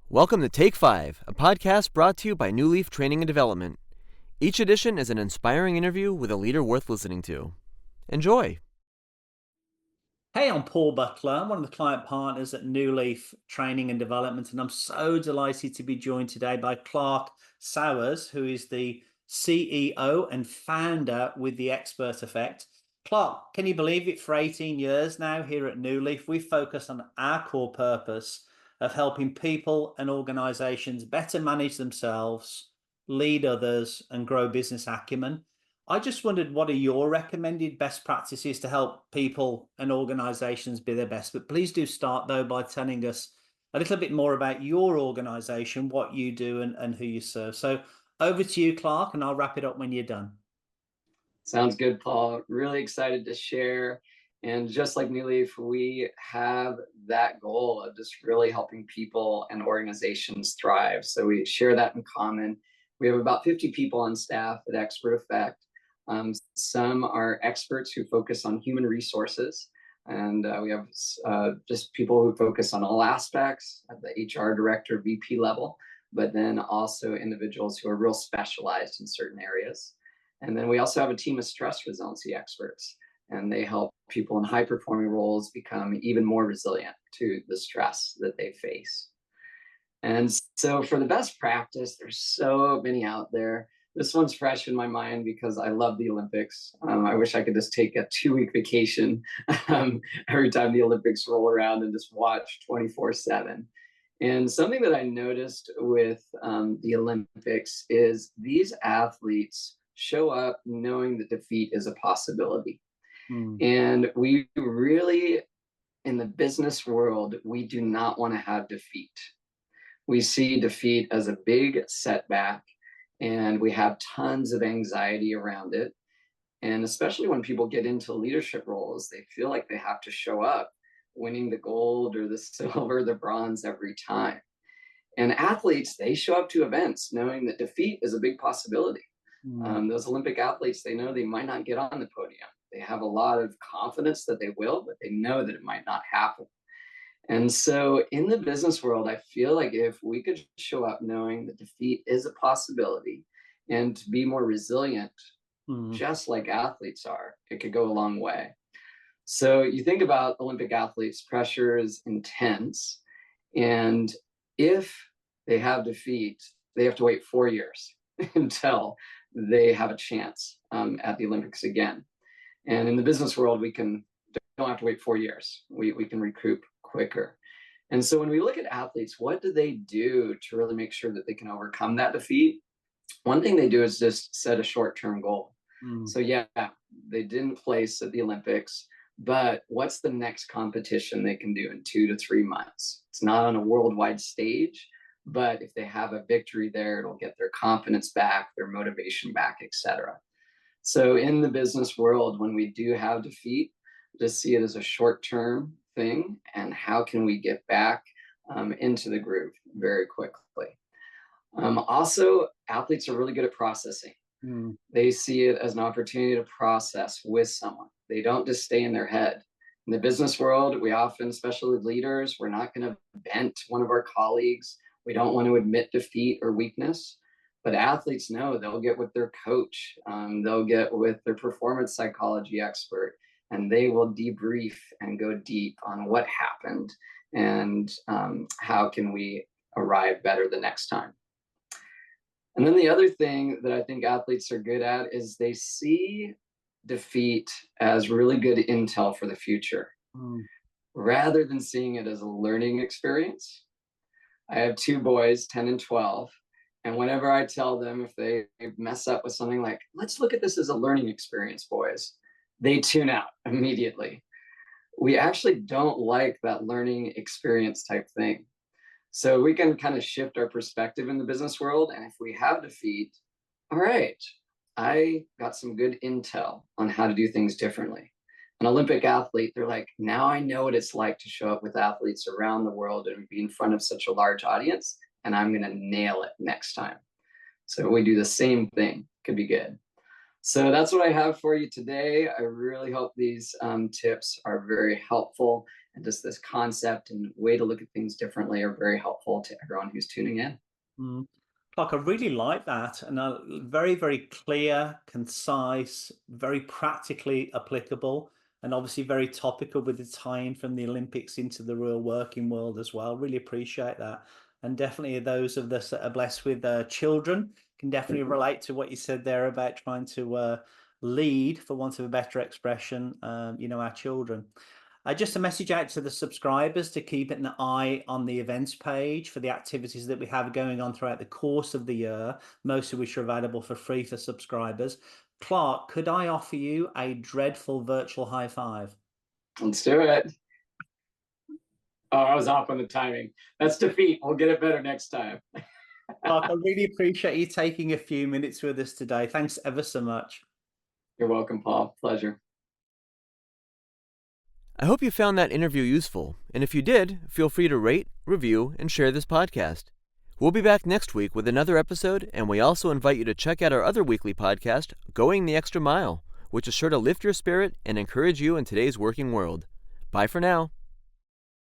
Welcome to Take 5, a podcast brought to you by Newleaf Training and Development. Each edition is an inspiring interview with a leader worth listening to. Enjoy! Hey, I'm Paul Butler. I'm one of the client partners at Newleaf Training and Development, and I'm so delighted to be joined today by Clark Souers, who is the CEO and founder with The Expert Effect. Clark, can you believe it? For 18 years now here at Newleaf, we focus on our core purpose of helping people and organizations better manage themselves, lead others, and grow business acumen. I just wondered, what are your recommended best practices to help people and organizations be their best? But please do start, though, by telling us a little bit more about your organization, what you do, and who you serve. So over to you, Clark, and I'll wrap it up when you're done. Sounds good, Paul. Really excited to share. And just like Newleaf, we have that goal of just really helping people and organizations thrive. So we share that in common. We have about 50 people on staff at Expert Effect. Some are experts who focus on human resources, and we have just people who focus on all aspects at the HR director, VP level, but then also individuals who are real specialized in certain areas. And then we also have a team of stress resiliency experts, and they help people in high-performing roles become even more resilient to the stress that they face. And so for the best practice, there's so many out there. This one's fresh in my mind because I love the Olympics. I wish I could just take a 2-week vacation every time the Olympics roll around and just watch 24/7. And something that I noticed with the Olympics is these athletes show up knowing that defeat is a possibility. And we really, in the business world, we do not want to have defeat. We see defeat as a big setback, and we have tons of anxiety around it. And especially when people get into leadership roles, they feel like they have to show up winning the gold or the silver, the bronze every time. And athletes, they show up to events knowing that defeat is a big possibility. Those Olympic athletes, they know they might not get on the podium. They have a lot of confidence that they will, but they know that it might not happen. And so in the business world, I feel like if we could show up knowing that defeat is a possibility and to be more resilient, just like athletes are, it could go a long way. So you think about Olympic athletes, pressure is intense. And if they have defeat, they have to wait 4 years until they have a chance at the Olympics again. And in the business world, we don't have to wait 4 years. We can recoup quicker. And so when we look at athletes, what do they do to really make sure that they can overcome that defeat? One thing they do is just set a short-term goal. So yeah, they didn't place at the Olympics, but what's the next competition they can do in 2 to 3 months? It's not on a worldwide stage, but if they have a victory there, it'll get their confidence back, their motivation back, etc. So in the business world, when we do have defeat, just see it as a short-term thing, and how can we get back into the groove very quickly. Also, athletes are really good at processing. They see it as an opportunity to process with someone. They don't just stay in their head. In the business world, we often, especially leaders, we're not going to vent one of our colleagues. We don't want to admit defeat or weakness. But athletes know they'll get with their coach. They'll get with their performance psychology expert, and they will debrief and go deep on what happened and how can we arrive better the next time. And then the other thing that I think athletes are good at is they see defeat as really good intel for the future, rather than seeing it as a learning experience. I have 2 boys, 10 and 12. And whenever I tell them, if they mess up with something like, let's look at this as a learning experience, boys, they tune out immediately. We actually don't like that learning experience type thing. So we can kind of shift our perspective in the business world. And if we have defeat, all right, I got some good intel on how to do things differently. An Olympic athlete, they're like, now I know what it's like to show up with athletes around the world and be in front of such a large audience, and I'm going to nail it next time. So we do the same thing. Could be good. So that's what I have for you today. I really hope these tips are very helpful, and just this concept and way to look at things differently are very helpful to everyone who's tuning in. Mm. Like, I really like that, and very, very clear, concise, very practically applicable, and obviously very topical with the tie-in from the Olympics into the real working world as well. Really appreciate that, and definitely those of us that are blessed with children can definitely relate to what you said there about trying to lead, for want of a better expression, our children. Just a message out to the subscribers to keep an eye on the events page for the activities that we have going on throughout the course of the year, most of which are available for free for subscribers. Clark, could I offer you a dreadful virtual high five? Let's do it. Oh, I was off on the timing. That's defeat. We'll get it better next time. Clark, I really appreciate you taking a few minutes with us today. Thanks ever so much. You're welcome, Paul. Pleasure. I hope you found that interview useful, and if you did, feel free to rate, review, and share this podcast. We'll be back next week with another episode, and we also invite you to check out our other weekly podcast, Going the Extra Mile, which is sure to lift your spirit and encourage you in today's working world. Bye for now.